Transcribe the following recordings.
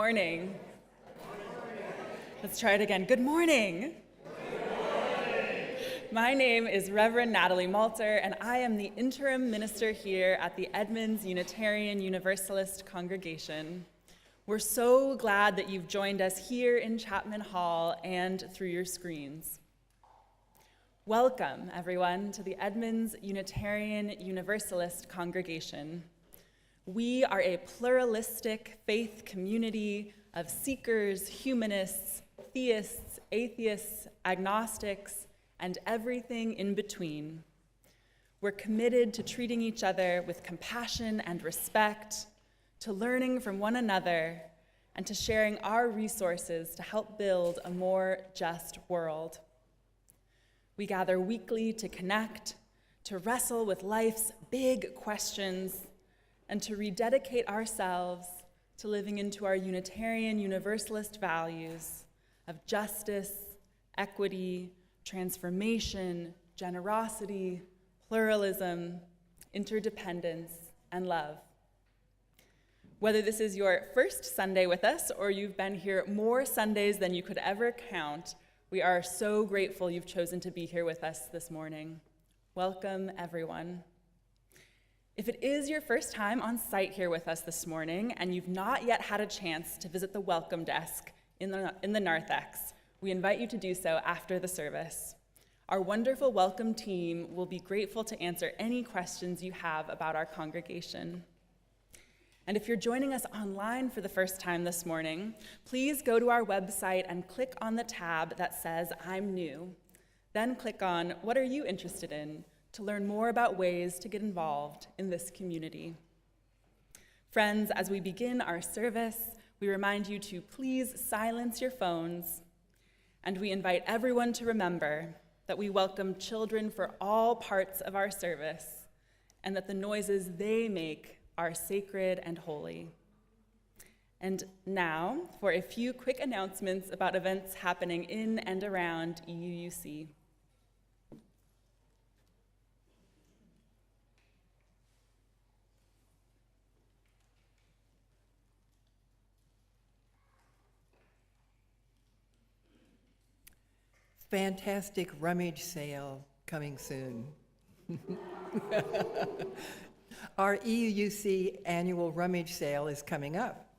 morning. Let's try it again. Good morning. My name is Reverend Natalie Malter, and I am the interim minister here at the Edmonds Unitarian Universalist congregation. We're so glad that you've joined us here in Chapman Hall and through your screens. Welcome, everyone, to the Edmonds Unitarian Universalist congregation. We are a pluralistic faith community of seekers, humanists, theists, atheists, agnostics, and everything in between. We're committed to treating each other with compassion and respect, to learning from one another, and to sharing our resources to help build a more just world. We gather weekly to connect, to wrestle with life's big questions, and to rededicate ourselves to living into our Unitarian Universalist values of justice, equity, transformation, generosity, pluralism, interdependence, and love. Whether this is your first Sunday with us or you've been here more Sundays than you could ever count, we are so grateful you've chosen to be here with us this morning. Welcome, everyone. If it is your first time on site here with us this morning and you've not yet had a chance to visit the welcome desk in the narthex, we invite you to do so after the service. Our wonderful welcome team will be grateful to answer any questions you have about our congregation. And if you're joining us online for the first time this morning, please go to our website and click on the tab that says I'm new. Then click on What are you interested in? To learn more about ways to get involved in this community. Friends, as we begin our service, we remind you to please silence your phones, and we invite everyone to remember that we welcome children for all parts of our service, and that the noises they make are sacred and holy. And now, for a few quick announcements about events happening in and around EUUC. Fantastic rummage sale coming soon. Our EUUC annual rummage sale is coming up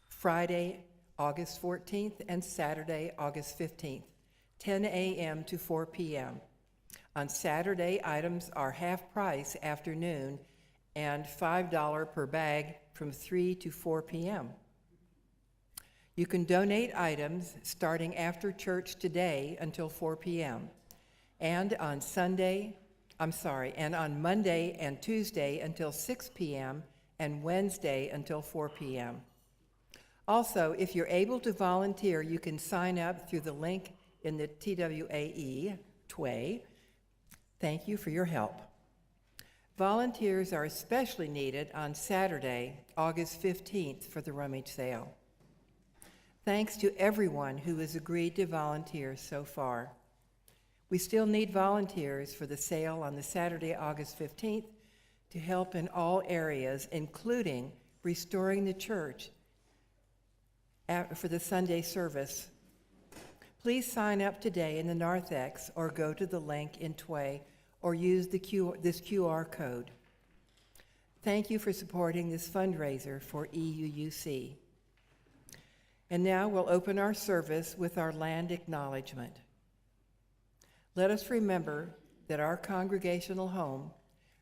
Friday, August 14th and Saturday, August 15th, 10 a.m. to 4 p.m. On Saturday, items are half price afternoon and $5 per bag from 3 to 4 p.m. You can donate items starting after church today until 4 p.m. and on Monday and Tuesday until 6 p.m. and Wednesday until 4 p.m. Also, if you're able to volunteer, you can sign up through the link in the TWAE. Thank you for your help. Volunteers are especially needed on Saturday, August 15th for the rummage sale. Thanks to everyone who has agreed to volunteer so far. We still need volunteers for the sale on the Saturday, August 15th to help in all areas, including restoring the church for the Sunday service. Please sign up today in the narthex or go to the link in TWAE or use this QR code. Thank you for supporting this fundraiser for EUUC. And now we'll open our service with our land acknowledgement. Let us remember that our congregational home,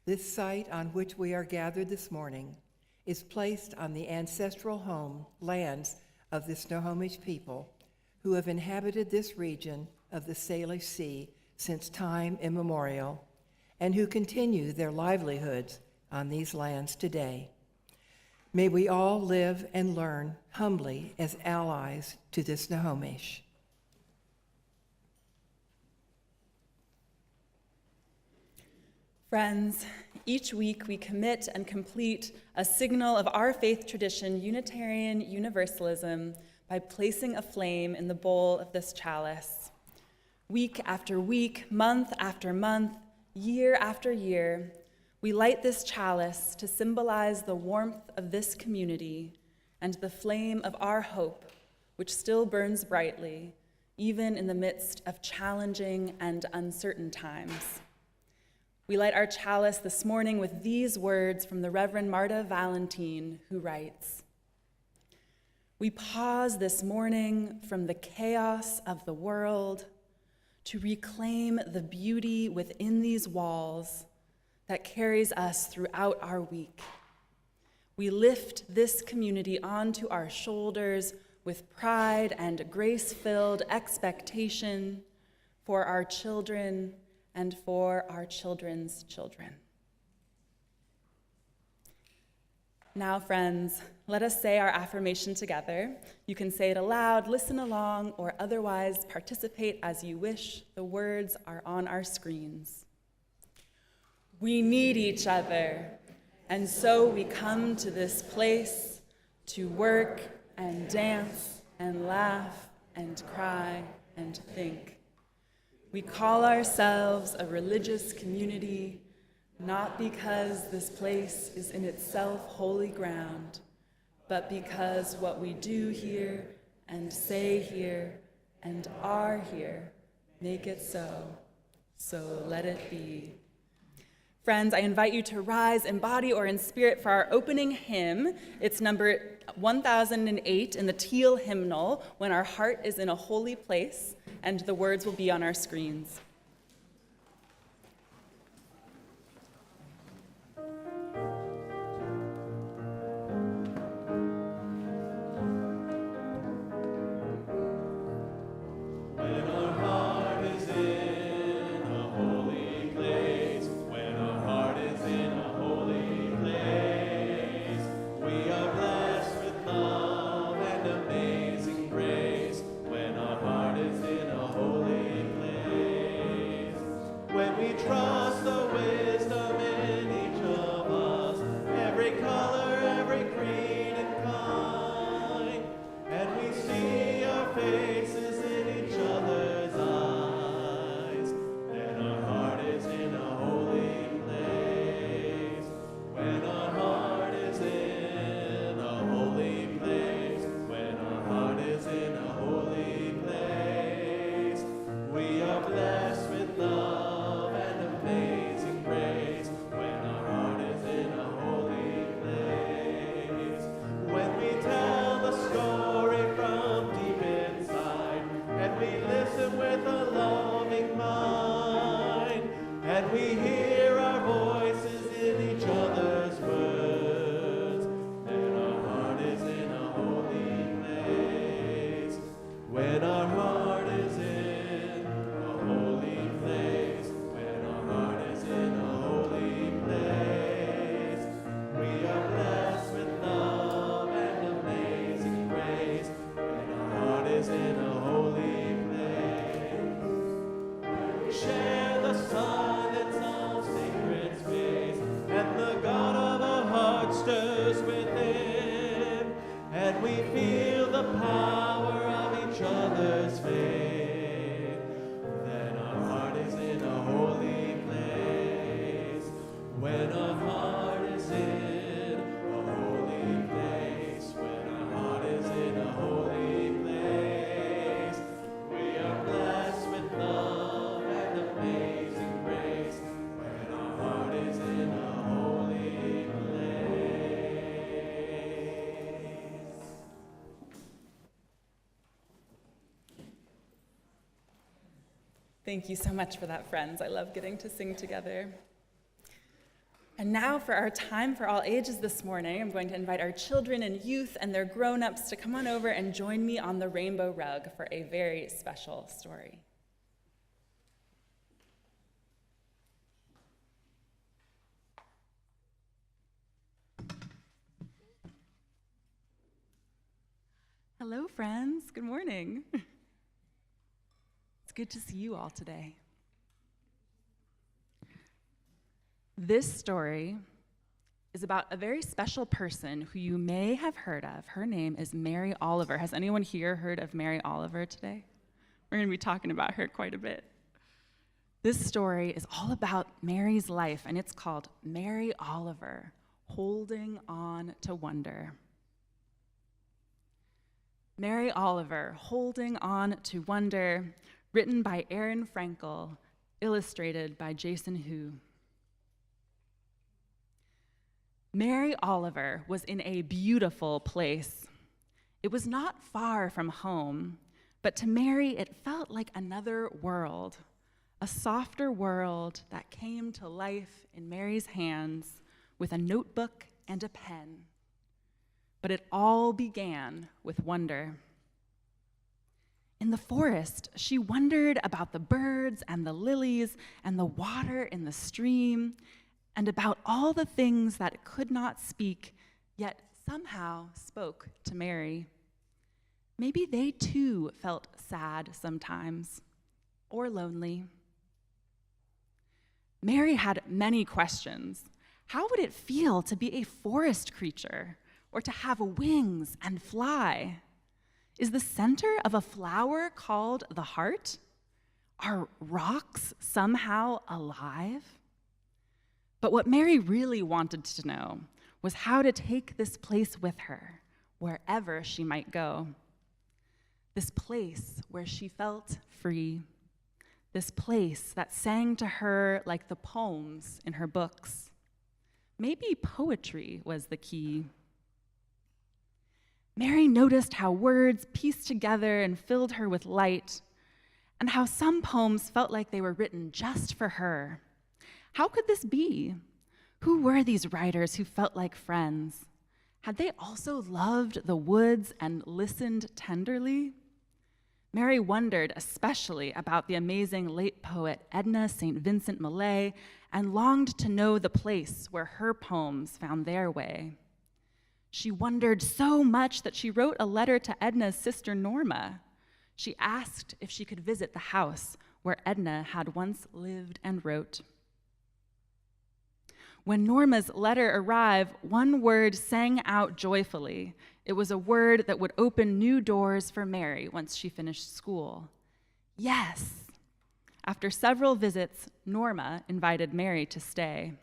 this site on which we are gathered this morning, is placed on the ancestral lands of the Snohomish people who have inhabited this region of the Salish Sea since time immemorial and who continue their livelihoods on these lands today. May we all live and learn humbly as allies to the Snohomish. Friends, each week we commit and complete a signal of our faith tradition, Unitarian Universalism, by placing a flame in the bowl of this chalice. Week after week, month after month, year after year, we light this chalice to symbolize the warmth of this community and the flame of our hope, which still burns brightly, even in the midst of challenging and uncertain times. We light our chalice this morning with these words from the Reverend Marta Valentine, who writes, "We pause this morning from the chaos of the world to reclaim the beauty within these walls that carries us throughout our week. We lift this community onto our shoulders with pride and grace-filled expectation for our children and for our children's children." Now, friends, let us say our affirmation together. You can say it aloud, listen along, or otherwise participate as you wish. The words are on our screens. We need each other, and so we come to this place to work and dance and laugh and cry and think. We call ourselves a religious community, not because this place is in itself holy ground, but because what we do here and say here and are here make it so. So let it be. Friends, I invite you to rise in body or in spirit for our opening hymn. It's number 1008 in the teal hymnal, "When Our Heart is in a Holy Place," and the words will be on our screens. Thank you so much for that, friends. I love getting to sing together. And now for our time for all ages this morning, I'm going to invite our children and youth and their grown-ups to come on over and join me on the rainbow rug for a very special story. Hello, friends. Good morning. It's good to see you all today. This story is about a very special person who you may have heard of. Her name is Mary Oliver. Has anyone here heard of Mary Oliver today? We're going to be talking about her quite a bit. This story is all about Mary's life, and it's called Mary Oliver, Holding On to Wonder. Mary Oliver, Holding On to Wonder, written by Aaron Frankel, illustrated by Jason Hu. Mary Oliver was in a beautiful place. It was not far from home, but to Mary it felt like another world, a softer world that came to life in Mary's hands with a notebook and a pen. But it all began with wonder. In the forest, she wondered about the birds and the lilies and the water in the stream, and about all the things that could not speak, yet somehow spoke to Mary. Maybe they too felt sad sometimes, or lonely. Mary had many questions. How would it feel to be a forest creature, or to have wings and fly? Is the center of a flower called the heart? Are rocks somehow alive? But what Mary really wanted to know was how to take this place with her, wherever she might go. This place where she felt free. This place that sang to her like the poems in her books. Maybe poetry was the key. Mary noticed how words pieced together and filled her with light, and how some poems felt like they were written just for her. How could this be? Who were these writers who felt like friends? Had they also loved the woods and listened tenderly? Mary wondered especially about the amazing late poet Edna St. Vincent Millay, and longed to know the place where her poems found their way. She wondered so much that she wrote a letter to Edna's sister Norma. She asked if she could visit the house where Edna had once lived and wrote. When Norma's letter arrived, one word sang out joyfully. It was a word that would open new doors for Mary once she finished school. Yes. After several visits, Norma invited Mary to stay.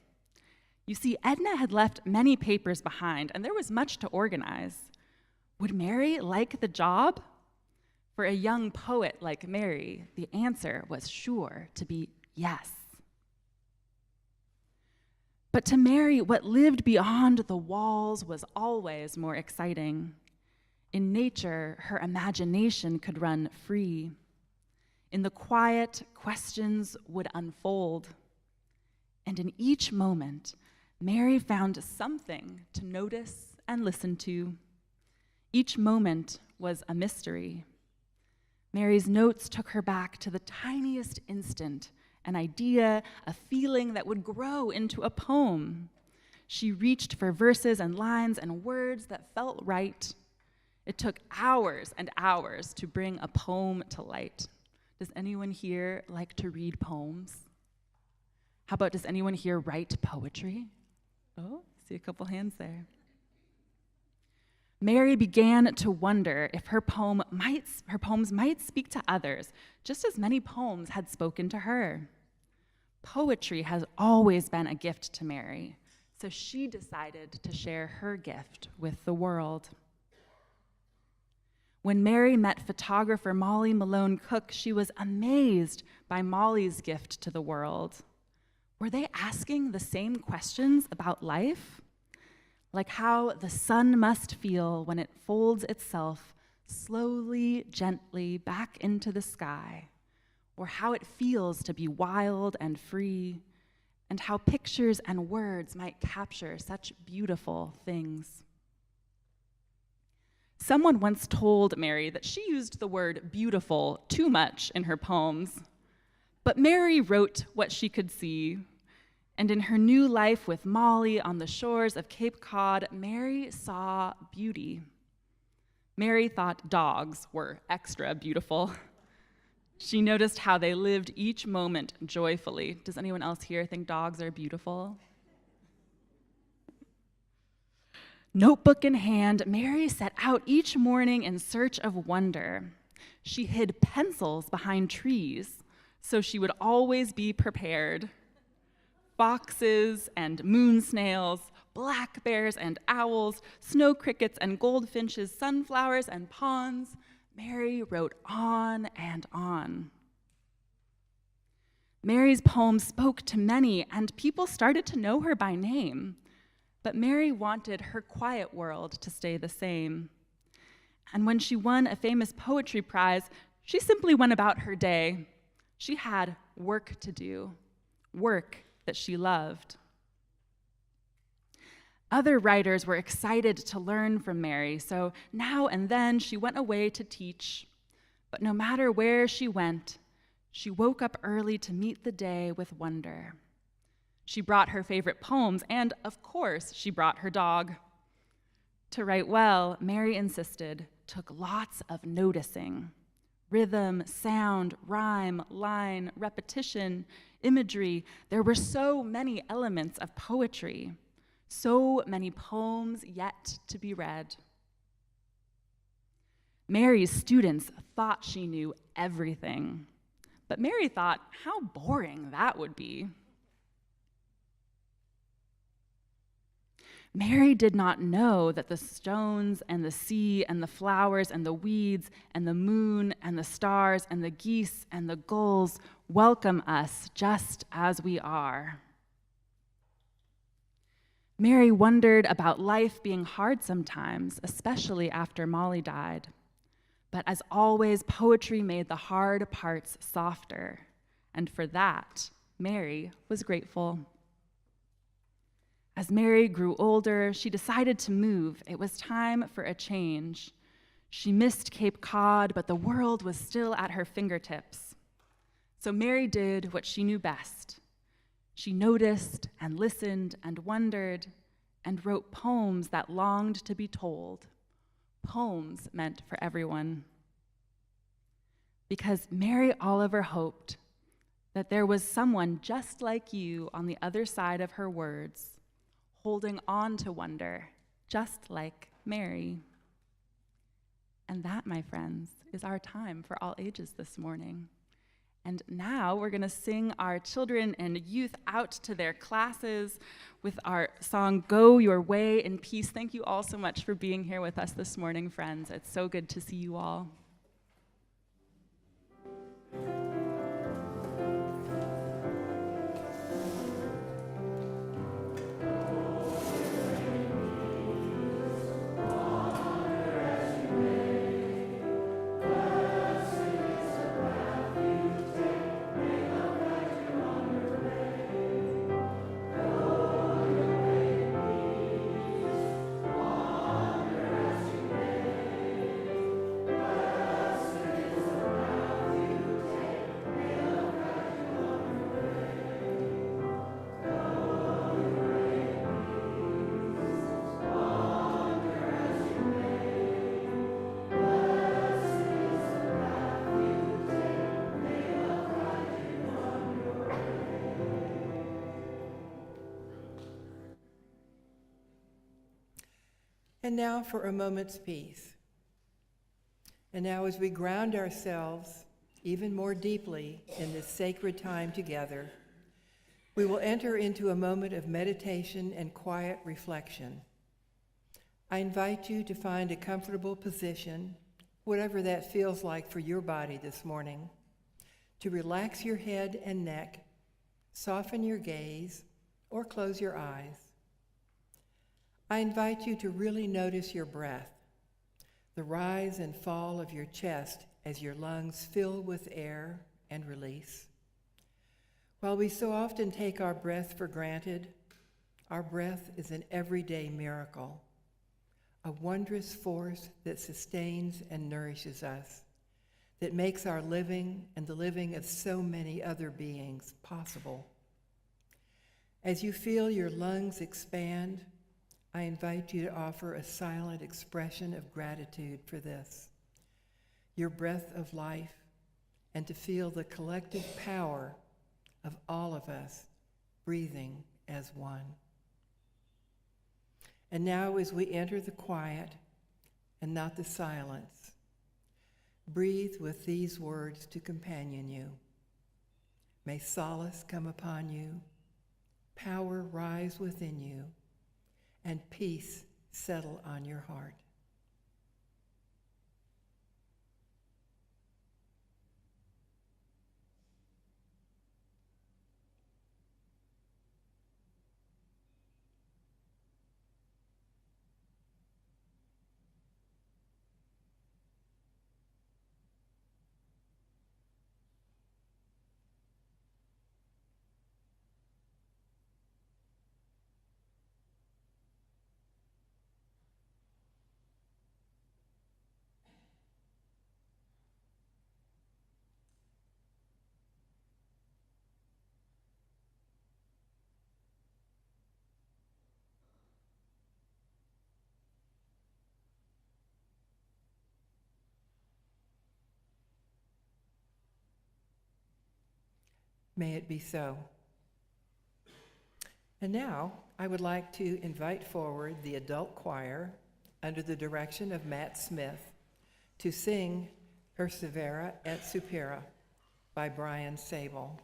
You see, Edna had left many papers behind, and there was much to organize. Would Mary like the job? For a young poet like Mary, the answer was sure to be yes. But to Mary, what lived beyond the walls was always more exciting. In nature, her imagination could run free. In the quiet, questions would unfold. And in each moment, Mary found something to notice and listen to. Each moment was a mystery. Mary's notes took her back to the tiniest instant, an idea, a feeling that would grow into a poem. She reached for verses and lines and words that felt right. It took hours and hours to bring a poem to light. Does anyone here like to read poems? How about, does anyone here write poetry? Oh, see a couple hands there. Mary began to wonder if her poems might speak to others, just as many poems had spoken to her. Poetry has always been a gift to Mary, so she decided to share her gift with the world. When Mary met photographer Molly Malone Cook, she was amazed by Molly's gift to the world. Were they asking the same questions about life? Like how the sun must feel when it folds itself slowly, gently back into the sky, or how it feels to be wild and free, and how pictures and words might capture such beautiful things. Someone once told Mary that she used the word beautiful too much in her poems, but Mary wrote what she could see. And in her new life with Molly on the shores of Cape Cod, Mary saw beauty. Mary thought dogs were extra beautiful. She noticed how they lived each moment joyfully. Does anyone else here think dogs are beautiful? Notebook in hand, Mary set out each morning in search of wonder. She hid pencils behind trees so she would always be prepared. Foxes and moon snails, black bears and owls, snow crickets and goldfinches, sunflowers and ponds. Mary wrote on and on. Mary's poems spoke to many, and people started to know her by name. But Mary wanted her quiet world to stay the same. And when she won a famous poetry prize, she simply went about her day. She had work to do, work that she loved. Other writers were excited to learn from Mary, so now and then she went away to teach. But no matter where she went, she woke up early to meet the day with wonder. She brought her favorite poems, and of course, she brought her dog. To write well, Mary insisted, took lots of noticing. Rhythm, sound, rhyme, line, repetition, imagery. There were so many elements of poetry, so many poems yet to be read. Mary's students thought she knew everything, but Mary thought how boring that would be. Mary did not know that the stones and the sea and the flowers and the weeds and the moon and the stars and the geese and the gulls welcome us just as we are. Mary wondered about life being hard sometimes, especially after Molly died. But as always, poetry made the hard parts softer, and for that, Mary was grateful. As Mary grew older, she decided to move. It was time for a change. She missed Cape Cod, but the world was still at her fingertips. So Mary did what she knew best. She noticed and listened and wondered and wrote poems that longed to be told, poems meant for everyone. Because Mary Oliver hoped that there was someone just like you on the other side of her words, holding on to wonder, just like Mary. And that, my friends, is our time for all ages this morning. And now we're going to sing our children and youth out to their classes with our song, Go Your Way in Peace. Thank you all so much for being here with us this morning, friends. It's so good to see you all. And now for a moment's peace. And now as we ground ourselves even more deeply in this sacred time together, we will enter into a moment of meditation and quiet reflection. I invite you to find a comfortable position, whatever that feels like for your body this morning, to relax your head and neck, soften your gaze, or close your eyes. I invite you to really notice your breath, the rise and fall of your chest as your lungs fill with air and release. While we so often take our breath for granted, our breath is an everyday miracle, a wondrous force that sustains and nourishes us, that makes our living and the living of so many other beings possible. As you feel your lungs expand, I invite you to offer a silent expression of gratitude for this, your breath of life, and to feel the collective power of all of us breathing as one. And now as we enter the quiet and not the silence, breathe with these words to companion you. May solace come upon you, power rise within you, and peace settle on your heart. May it be so. And now, I would like to invite forward the adult choir under the direction of Matt Smith to sing Persevera et Supera by Brian Sable.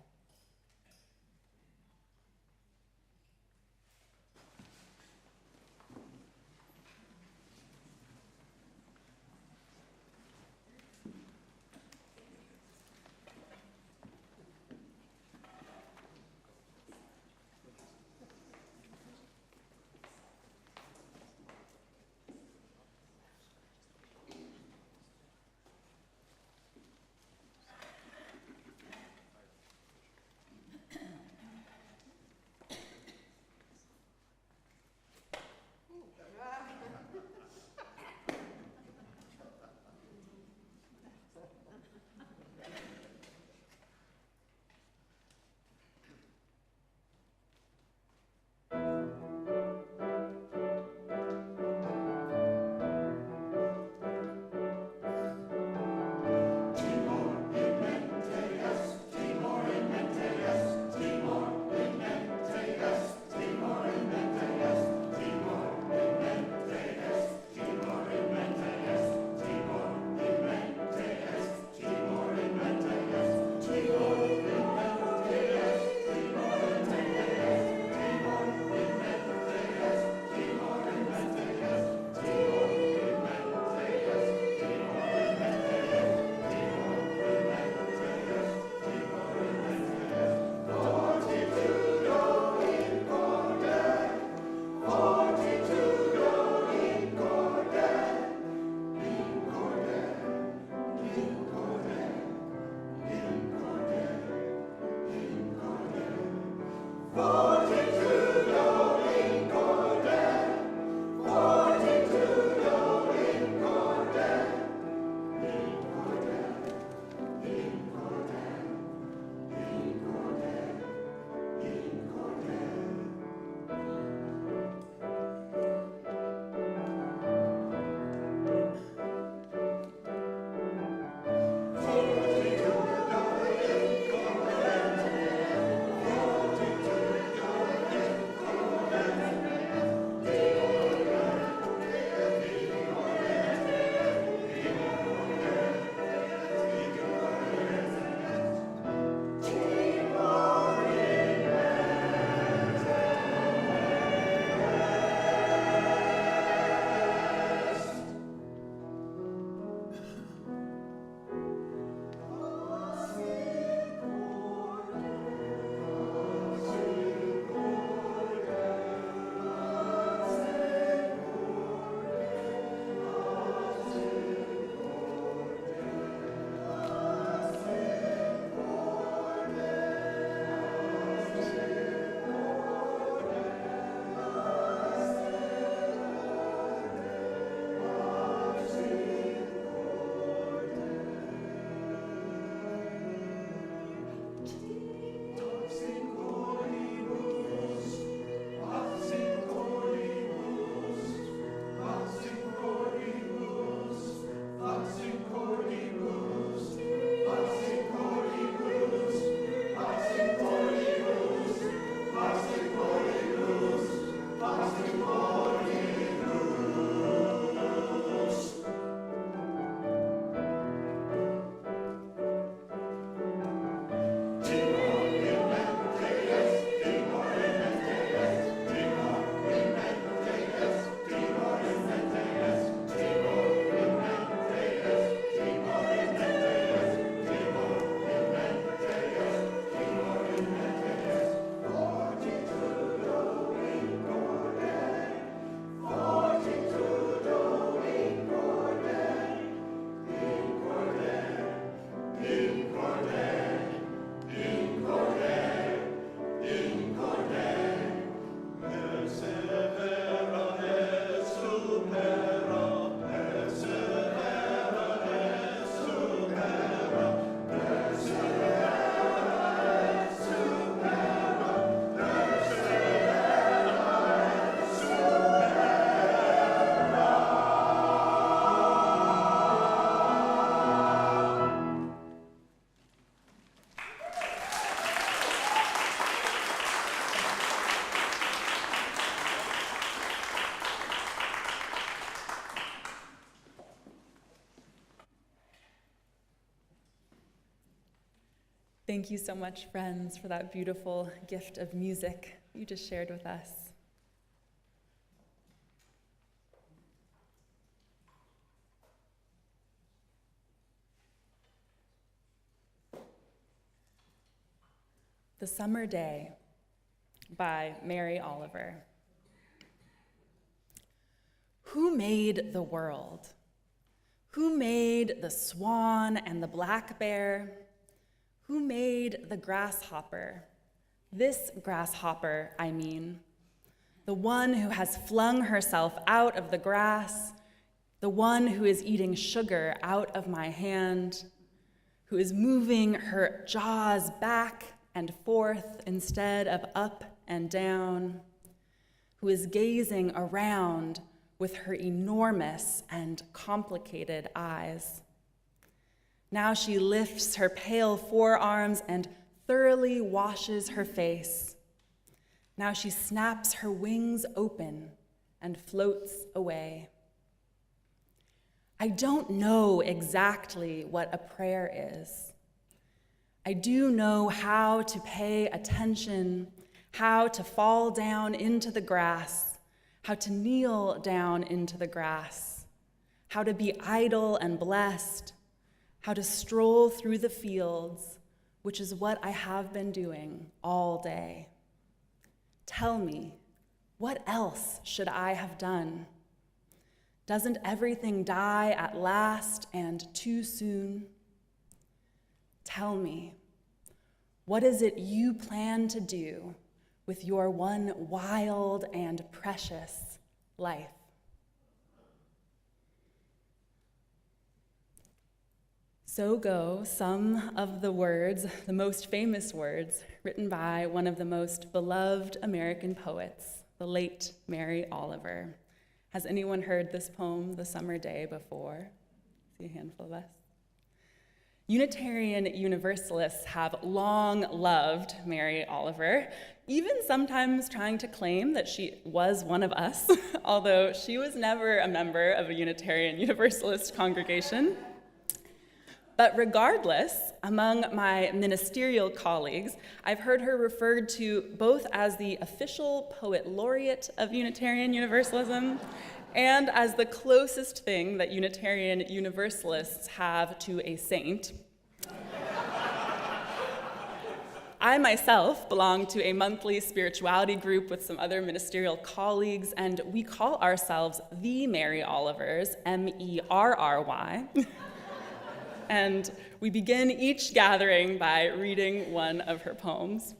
Thank you so much, friends, for that beautiful gift of music you just shared with us. The Summer Day by Mary Oliver. Who made the world? Who made the swan and the black bear? Who made the grasshopper? This grasshopper, I mean. The one who has flung herself out of the grass, the one who is eating sugar out of my hand, who is moving her jaws back and forth instead of up and down, who is gazing around with her enormous and complicated eyes. Now she lifts her pale forearms and thoroughly washes her face. Now she snaps her wings open and floats away. I don't know exactly what a prayer is. I do know how to pay attention, how to fall down into the grass, how to kneel down into the grass, how to be idle and blessed, how to stroll through the fields, which is what I have been doing all day. Tell me, what else should I have done? Doesn't everything die at last and too soon? Tell me, what is it you plan to do with your one wild and precious life? So go some of the words, the most famous words, written by one of the most beloved American poets, the late Mary Oliver. Has anyone heard this poem, The Summer Day, before? See a handful of us. Unitarian Universalists have long loved Mary Oliver, even sometimes trying to claim that she was one of us, although she was never a member of a Unitarian Universalist congregation. But regardless, among my ministerial colleagues, I've heard her referred to both as the official poet laureate of Unitarian Universalism and as the closest thing that Unitarian Universalists have to a saint. I myself belong to a monthly spirituality group with some other ministerial colleagues, and we call ourselves the Mary Olivers, M-E-R-R-Y. And we begin each gathering by reading one of her poems.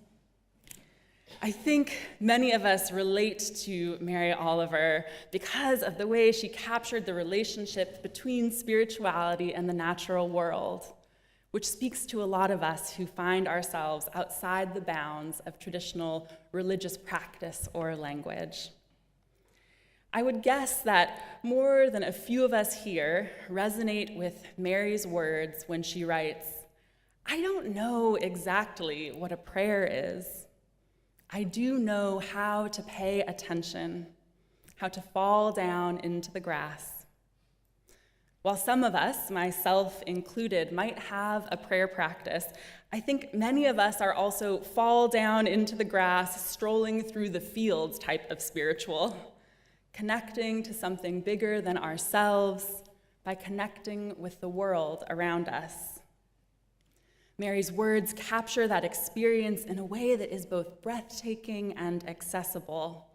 I think many of us relate to Mary Oliver because of the way she captured the relationship between spirituality and the natural world, which speaks to a lot of us who find ourselves outside the bounds of traditional religious practice or language. I would guess that more than a few of us here resonate with Mary's words when she writes, "I don't know exactly what a prayer is. I do know how to pay attention, how to fall down into the grass." While some of us, myself included, might have a prayer practice, I think many of us are also fall down into the grass, strolling through the fields type of spiritual, connecting to something bigger than ourselves by connecting with the world around us. Mary's words capture that experience in a way that is both breathtaking and accessible,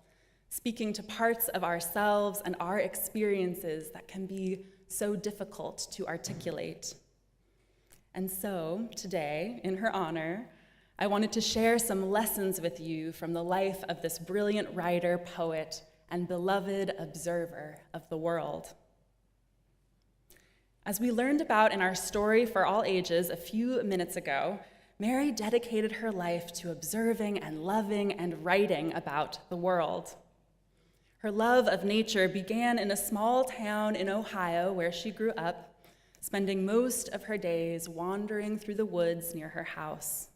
speaking to parts of ourselves and our experiences that can be so difficult to articulate. And so, today, in her honor, I wanted to share some lessons with you from the life of this brilliant writer, poet, and beloved observer of the world. As we learned about in our story for all ages a few minutes ago, Mary dedicated her life to observing and loving and writing about the world. Her love of nature began in a small town in Ohio where she grew up, spending most of her days wandering through the woods near her house.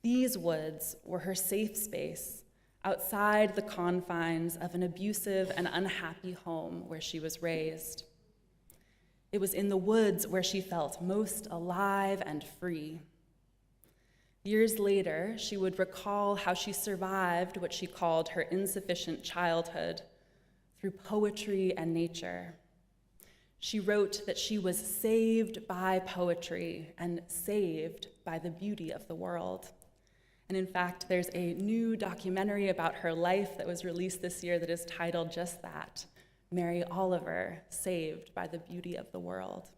These woods were her safe space, outside the confines of an abusive and unhappy home where she was raised. It was in the woods where she felt most alive and free. Years later, she would recall how she survived what she called her insufficient childhood through poetry and nature. She wrote that she was saved by poetry and saved by the beauty of the world. And in fact, there's a new documentary about her life that was released this year that is titled just that, Mary Oliver, Saved by the Beauty of the World.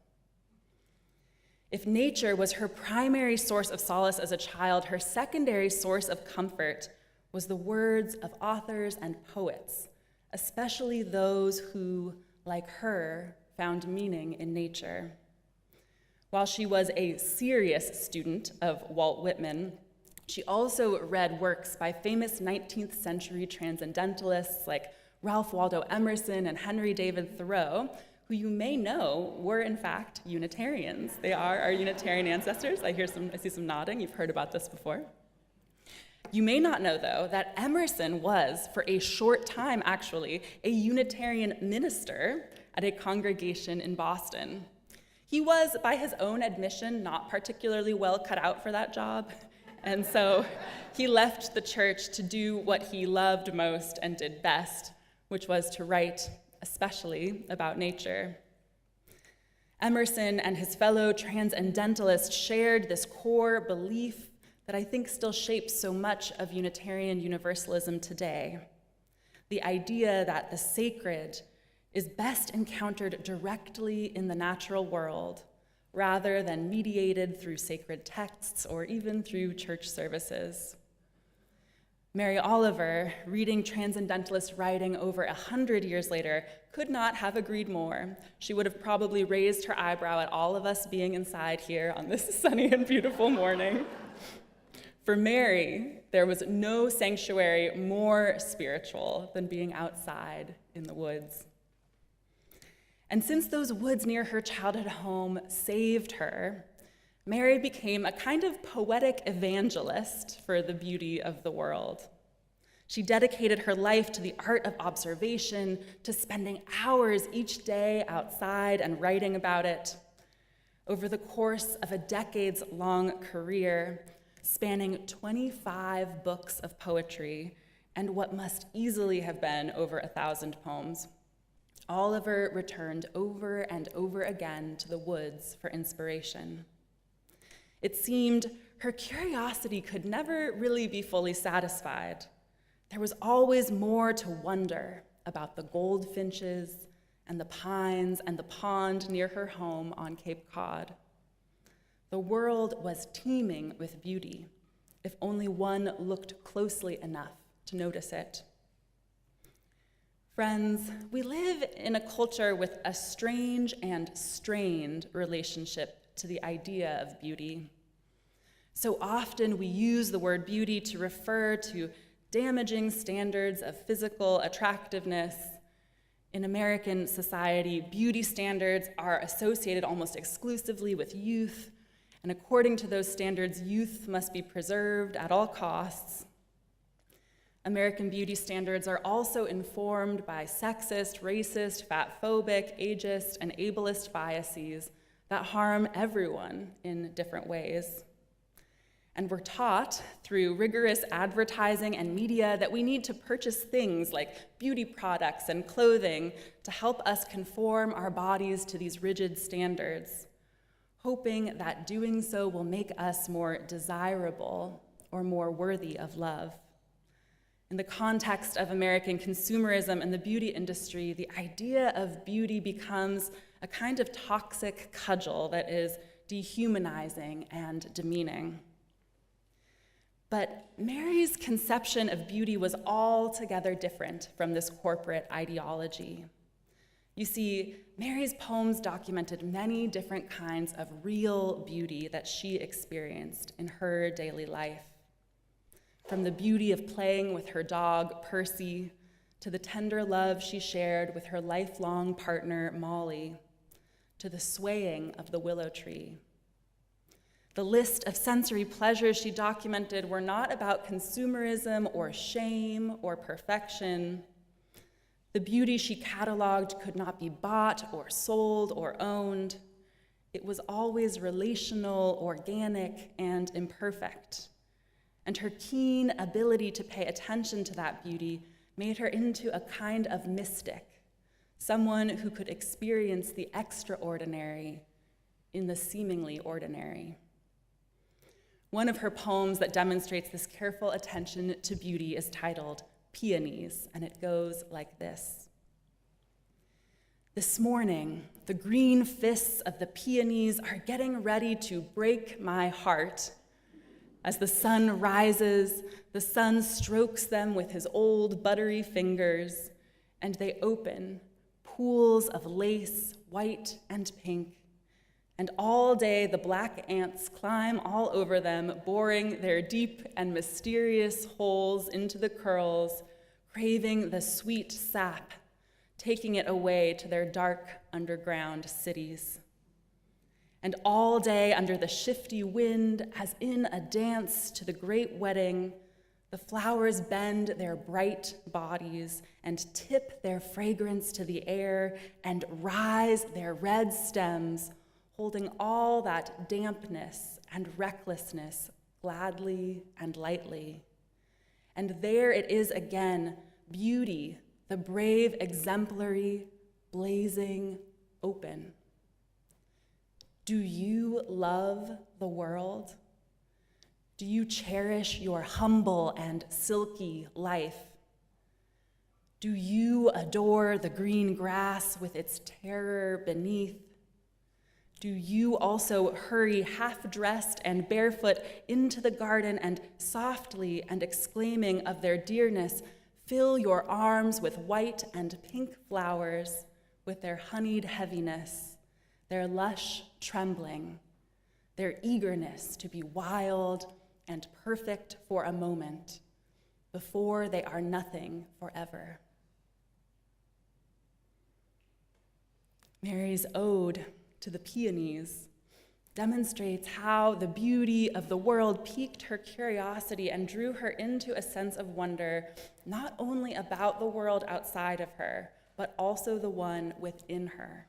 If nature was her primary source of solace as a child, her secondary source of comfort was the words of authors and poets, especially those who, like her, found meaning in nature. While she was a serious student of Walt Whitman, she also read works by famous 19th century transcendentalists like Ralph Waldo Emerson and Henry David Thoreau, who you may know were in fact Unitarians. They are our Unitarian ancestors. I see some nodding. You've heard about this before. You may not know, though, that Emerson was, for a short time actually, a Unitarian minister at a congregation in Boston. He was, by his own admission, not particularly well cut out for that job, and so he left the church to do what he loved most and did best, which was to write, especially about nature. Emerson and his fellow transcendentalists shared this core belief that I think still shapes so much of Unitarian Universalism today. The idea that the sacred is best encountered directly in the natural world, rather than mediated through sacred texts or even through church services. Mary Oliver, reading transcendentalist writing over 100 years later, could not have agreed more. She would have probably raised her eyebrow at all of us being inside here on this sunny and beautiful morning. For Mary, there was no sanctuary more spiritual than being outside in the woods. And since those woods near her childhood home saved her, Mary became a kind of poetic evangelist for the beauty of the world. She dedicated her life to the art of observation, to spending hours each day outside and writing about it. Over the course of a decades-long career, spanning 25 books of poetry and what must easily have been over 1,000 poems, Oliver returned over and over again to the woods for inspiration. It seemed her curiosity could never really be fully satisfied. There was always more to wonder about the goldfinches and the pines and the pond near her home on Cape Cod. The world was teeming with beauty, if only one looked closely enough to notice it. Friends, we live in a culture with a strange and strained relationship to the idea of beauty. So often we use the word beauty to refer to damaging standards of physical attractiveness. In American society, beauty standards are associated almost exclusively with youth, and according to those standards, youth must be preserved at all costs. American beauty standards are also informed by sexist, racist, fatphobic, ageist, and ableist biases that harm everyone in different ways. And we're taught through rigorous advertising and media that we need to purchase things like beauty products and clothing to help us conform our bodies to these rigid standards, hoping that doing so will make us more desirable or more worthy of love. In the context of American consumerism and the beauty industry, the idea of beauty becomes a kind of toxic cudgel that is dehumanizing and demeaning. But Mary's conception of beauty was altogether different from this corporate ideology. You see, Mary's poems documented many different kinds of real beauty that she experienced in her daily life. From the beauty of playing with her dog, Percy, to the tender love she shared with her lifelong partner, Molly, to the swaying of the willow tree. The list of sensory pleasures she documented were not about consumerism or shame or perfection. The beauty she cataloged could not be bought or sold or owned. It was always relational, organic, and imperfect, and her keen ability to pay attention to that beauty made her into a kind of mystic, someone who could experience the extraordinary in the seemingly ordinary. One of her poems that demonstrates this careful attention to beauty is titled Peonies, and it goes like this. This morning, the green fists of the peonies are getting ready to break my heart. As the sun rises, the sun strokes them with his old buttery fingers, and they open, pools of lace, white and pink. And all day the black ants climb all over them, boring their deep and mysterious holes into the curls, craving the sweet sap, taking it away to their dark underground cities. And all day under the shifty wind, as in a dance to the great wedding, the flowers bend their bright bodies and tip their fragrance to the air and rise their red stems, holding all that dampness and recklessness gladly and lightly. And there it is again, beauty, the brave exemplary, blazing open. Do you love the world? Do you cherish your humble and silky life? Do you adore the green grass with its terror beneath? Do you also hurry half-dressed and barefoot into the garden and softly and exclaiming of their dearness, fill your arms with white and pink flowers, with their honeyed heaviness, their lush trembling, their eagerness to be wild and perfect for a moment, before they are nothing forever? Mary's ode to the peonies demonstrates how the beauty of the world piqued her curiosity and drew her into a sense of wonder, not only about the world outside of her, but also the one within her.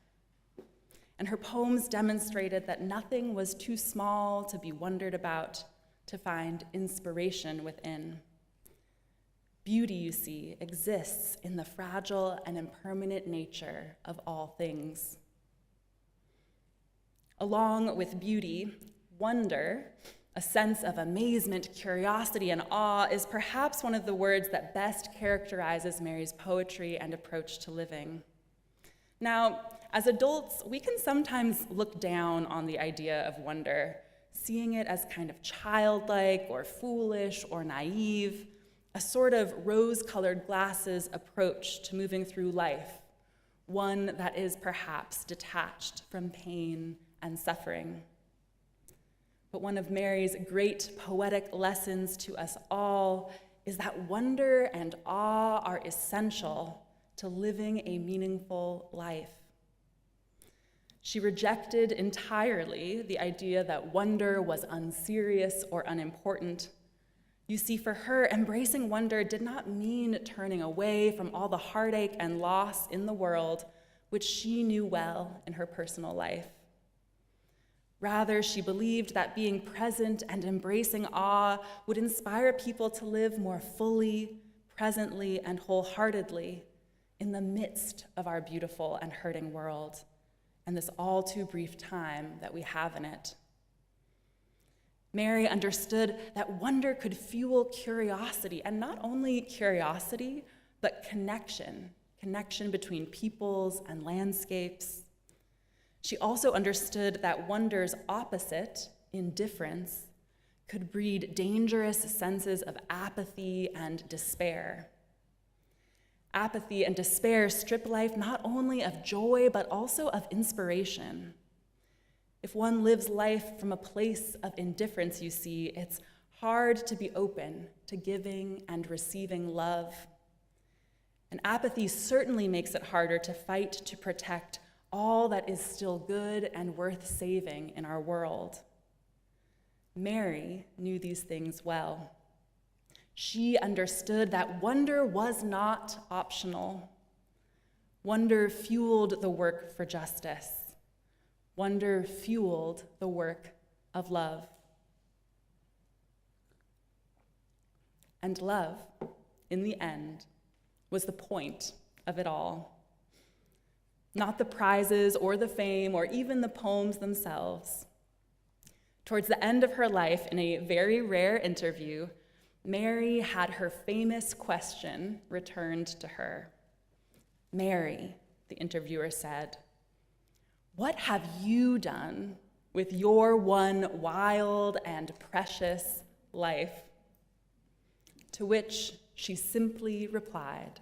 And her poems demonstrated that nothing was too small to be wondered about, to find inspiration within. Beauty, you see, exists in the fragile and impermanent nature of all things. Along with beauty, wonder, a sense of amazement, curiosity, and awe, is perhaps one of the words that best characterizes Mary's poetry and approach to living. Now, as adults, we can sometimes look down on the idea of wonder, seeing it as kind of childlike or foolish or naive, a sort of rose-colored glasses approach to moving through life, one that is perhaps detached from pain and suffering. But one of Mary's great poetic lessons to us all is that wonder and awe are essential to living a meaningful life. She rejected entirely the idea that wonder was unserious or unimportant. You see, for her, embracing wonder did not mean turning away from all the heartache and loss in the world, which she knew well in her personal life. Rather, she believed that being present and embracing awe would inspire people to live more fully, presently, and wholeheartedly in the midst of our beautiful and hurting world, and this all too brief time that we have in it. Mary understood that wonder could fuel curiosity, and not only curiosity, but connection between peoples and landscapes. She also understood that wonder's opposite, indifference, could breed dangerous senses of apathy and despair. Apathy and despair strip life not only of joy, but also of inspiration. If one lives life from a place of indifference, you see, it's hard to be open to giving and receiving love. And apathy certainly makes it harder to fight to protect all that is still good and worth saving in our world. Mary knew these things well. She understood that wonder was not optional. Wonder fueled the work for justice. Wonder fueled the work of love. And love, in the end, was the point of it all. Not the prizes or the fame or even the poems themselves. Towards the end of her life, in a very rare interview, Mary had her famous question returned to her. "Mary," the interviewer said, "what have you done with your one wild and precious life?" To which she simply replied,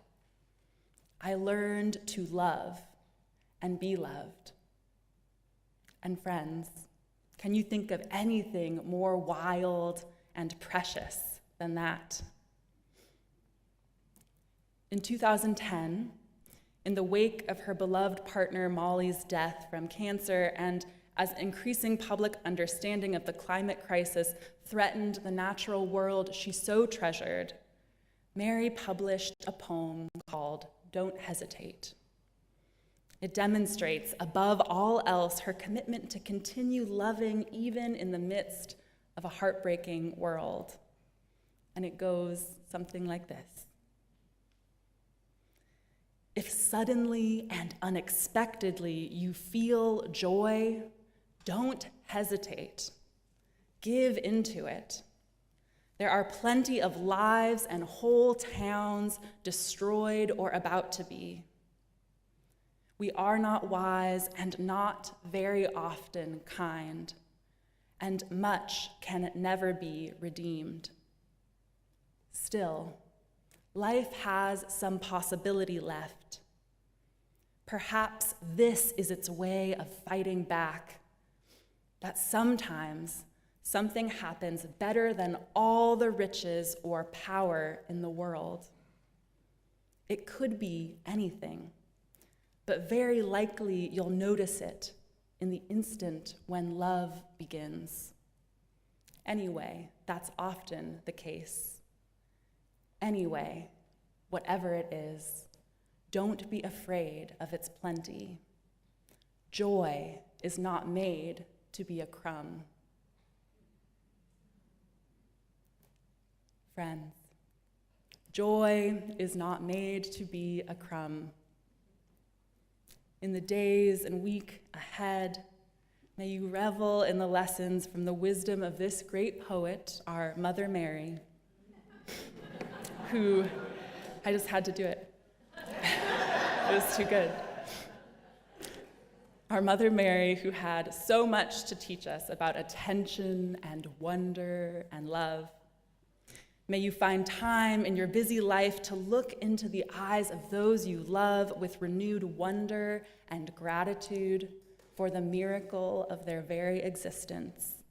"I learned to love and be loved." And friends, can you think of anything more wild and precious than that? In 2010, in the wake of her beloved partner Molly's death from cancer, and as increasing public understanding of the climate crisis threatened the natural world she so treasured, Mary published a poem called "Don't Hesitate." It demonstrates, above all else, her commitment to continue loving even in the midst of a heartbreaking world. And it goes something like this. If suddenly and unexpectedly you feel joy, don't hesitate. Give into it. There are plenty of lives and whole towns destroyed or about to be. We are not wise and not very often kind, and much can never be redeemed. Still, life has some possibility left. Perhaps this is its way of fighting back, that sometimes something happens better than all the riches or power in the world. It could be anything, but very likely you'll notice it in the instant when love begins. Anyway, that's often the case. Anyway, whatever it is, don't be afraid of its plenty. Joy is not made to be a crumb. Friends, joy is not made to be a crumb. In the days and week ahead, may you revel in the lessons from the wisdom of this great poet, our Mother Mary, who, I just had to do it. It was too good. Our Mother Mary, who had so much to teach us about attention and wonder and love. May you find time in your busy life to look into the eyes of those you love with renewed wonder and gratitude for the miracle of their very existence.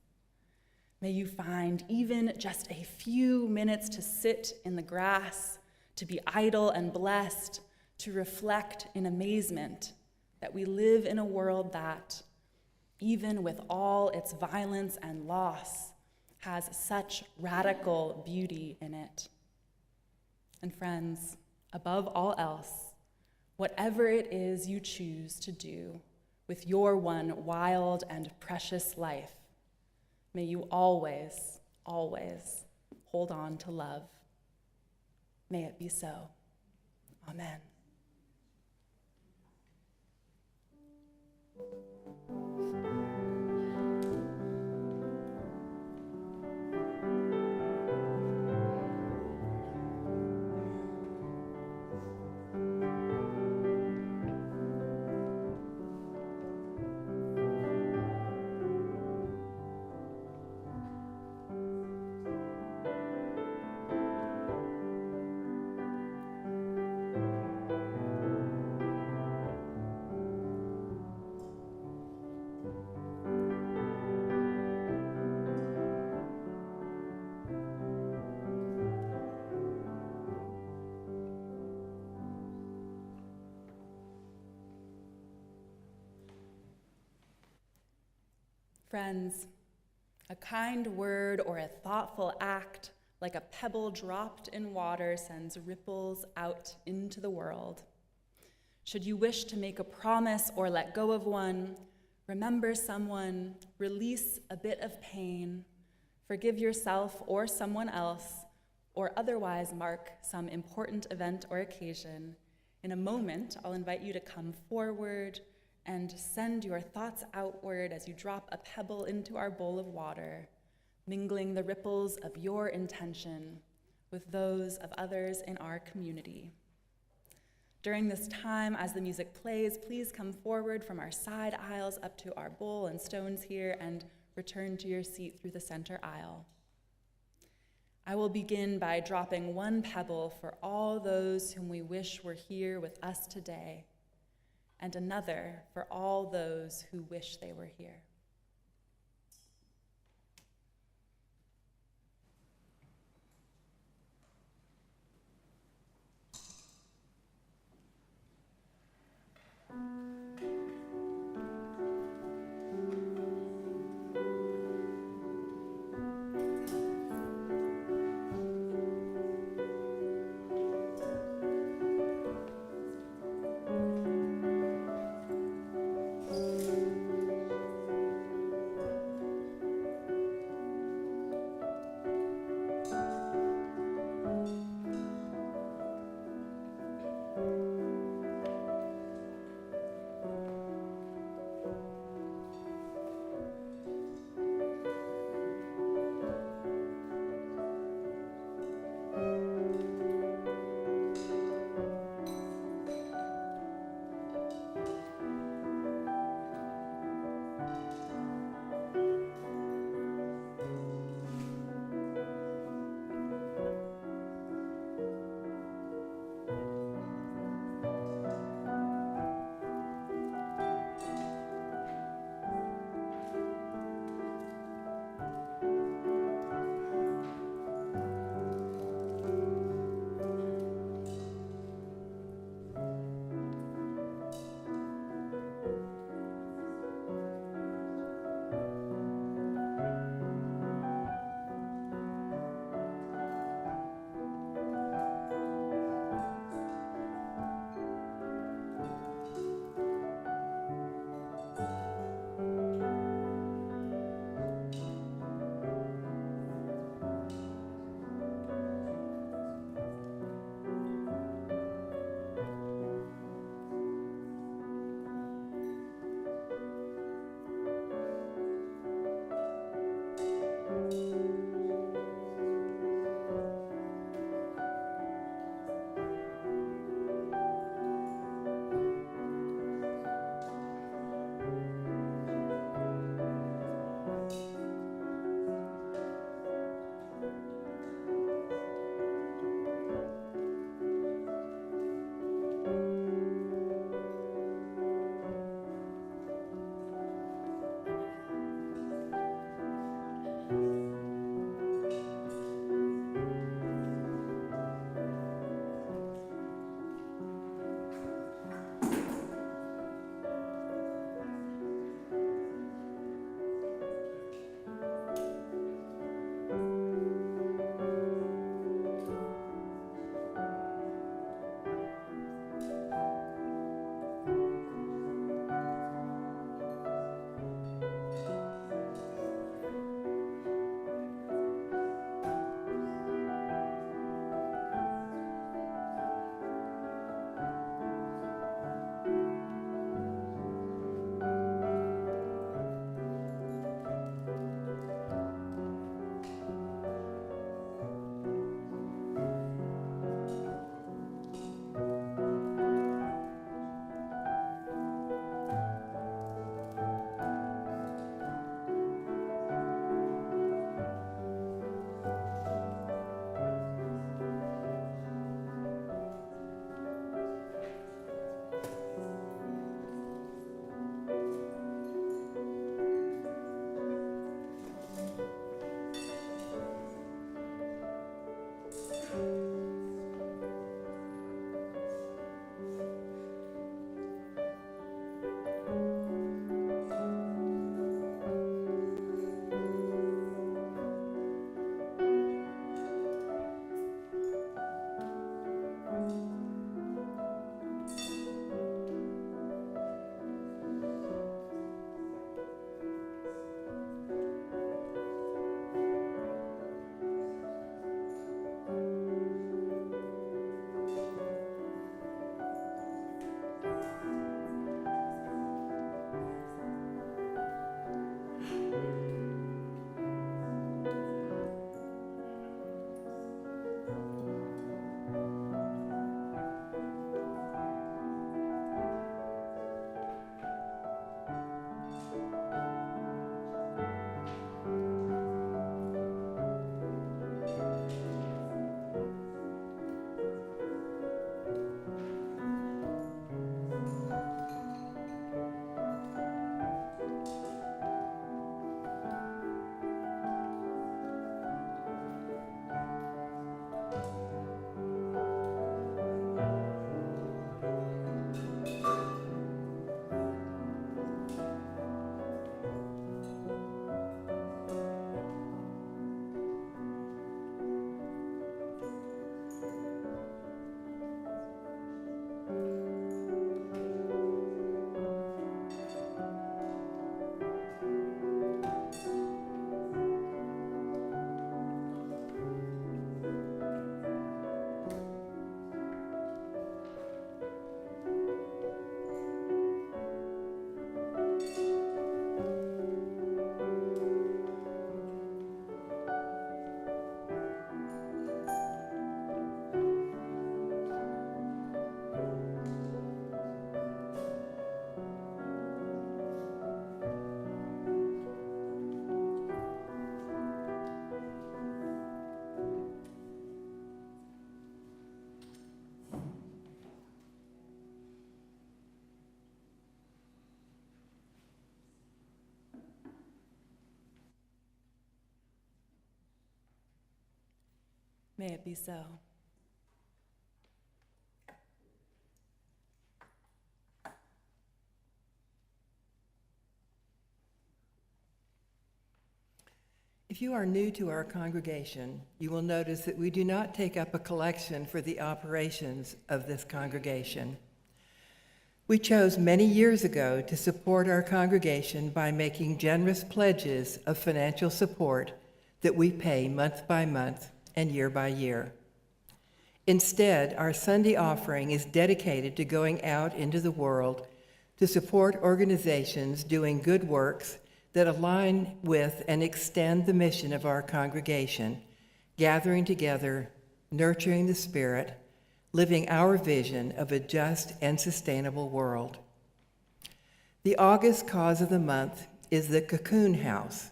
May you find even just a few minutes to sit in the grass, to be idle and blessed, to reflect in amazement that we live in a world that, even with all its violence and loss, has such radical beauty in it. And friends, above all else, whatever it is you choose to do with your one wild and precious life, may you always, always hold on to love. May it be so. Amen. Friends, a kind word or a thoughtful act, like a pebble dropped in water, sends ripples out into the world. Should you wish to make a promise or let go of one, remember someone, release a bit of pain, forgive yourself or someone else, or otherwise mark some important event or occasion, in a moment, I'll invite you to come forward and send your thoughts outward as you drop a pebble into our bowl of water, mingling the ripples of your intention with those of others in our community. During this time, as the music plays, please come forward from our side aisles up to our bowl and stones here and return to your seat through the center aisle. I will begin by dropping one pebble for all those whom we wish were here with us today, and another for all those who wish they were here. May it be so. If you are new to our congregation, you will notice that we do not take up a collection for the operations of this congregation. We chose many years ago to support our congregation by making generous pledges of financial support that we pay month by month and year by year. Instead, our Sunday offering is dedicated to going out into the world to support organizations doing good works that align with and extend the mission of our congregation, gathering together, nurturing the Spirit, living our vision of a just and sustainable world. The August cause of the month is the Cocoon House.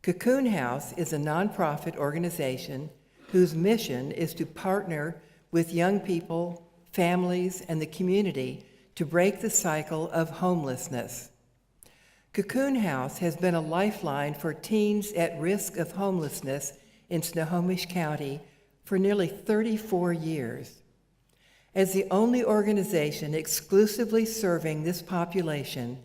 Cocoon House is a nonprofit organization whose mission is to partner with young people, families, and the community to break the cycle of homelessness. Cocoon House has been a lifeline for teens at risk of homelessness in Snohomish County for nearly 34 years. As the only organization exclusively serving this population,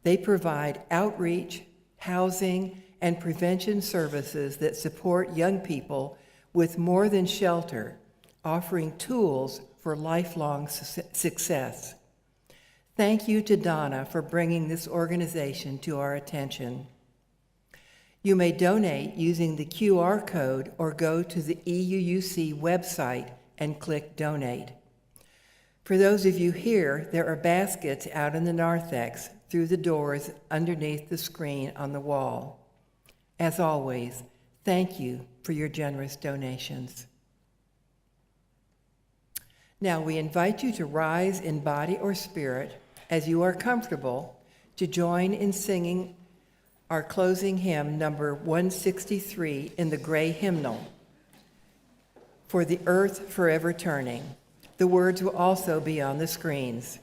they provide outreach, housing, and prevention services that support young people with more than shelter, offering tools for lifelong success. Thank you to Donna for bringing this organization to our attention. You may donate using the QR code or go to the EUUC website and click Donate. For those of you here, there are baskets out in the narthex through the doors underneath the screen on the wall. As always, thank you for your generous donations. Now we invite you to rise in body or spirit as you are comfortable to join in singing our closing hymn, number 163 in the gray hymnal, For the Earth Forever Turning. The words will also be on the screens.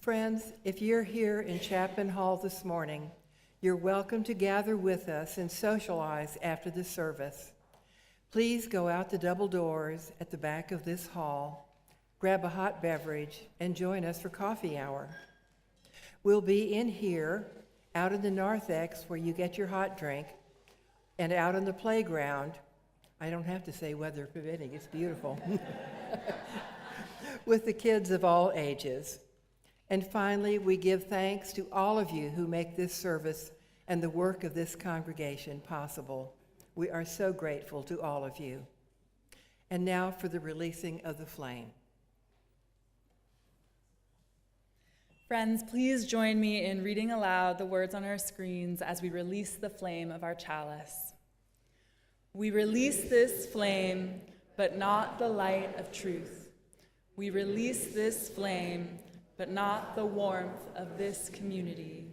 Friends, if you're here in Chapman Hall this morning, you're welcome to gather with us and socialize after the service. Please go out the double doors at the back of this hall, grab a hot beverage, and join us for coffee hour. We'll be in here, out in the narthex where you get your hot drink, and out on the playground. I don't have to say weather permitting, it's beautiful. With the kids of all ages. And finally, we give thanks to all of you who make this service and the work of this congregation possible. We are so grateful to all of you. And now for the releasing of the flame. Friends, please join me in reading aloud the words on our screens as we release the flame of our chalice. We release this flame, but not the light of truth. We release this flame, but not the warmth of this community.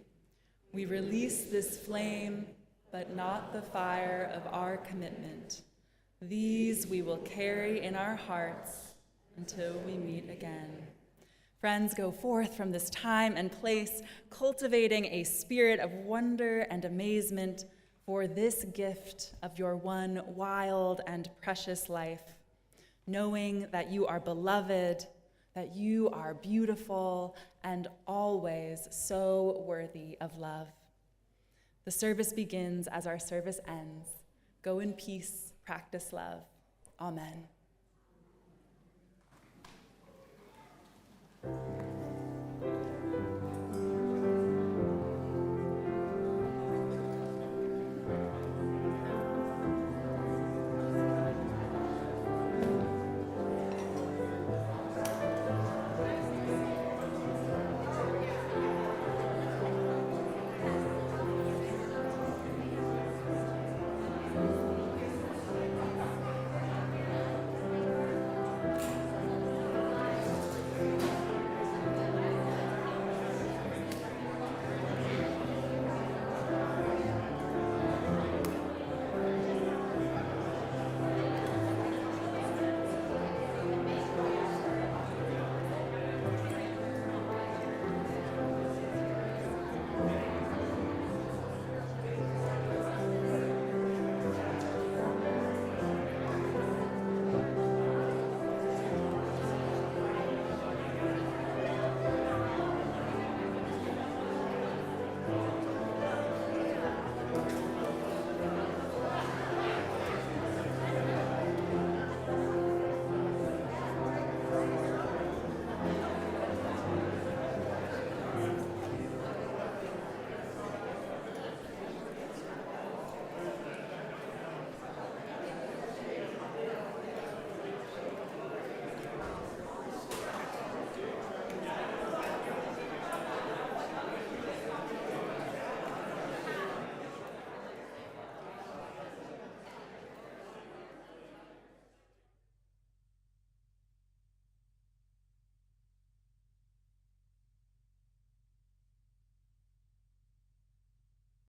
We release this flame, but not the fire of our commitment. These we will carry in our hearts until we meet again. Friends, go forth from this time and place, cultivating a spirit of wonder and amazement for this gift of your one wild and precious life, knowing that you are beloved, that you are beautiful, and always so worthy of love. The service begins as our service ends. Go in peace, practice love. Amen.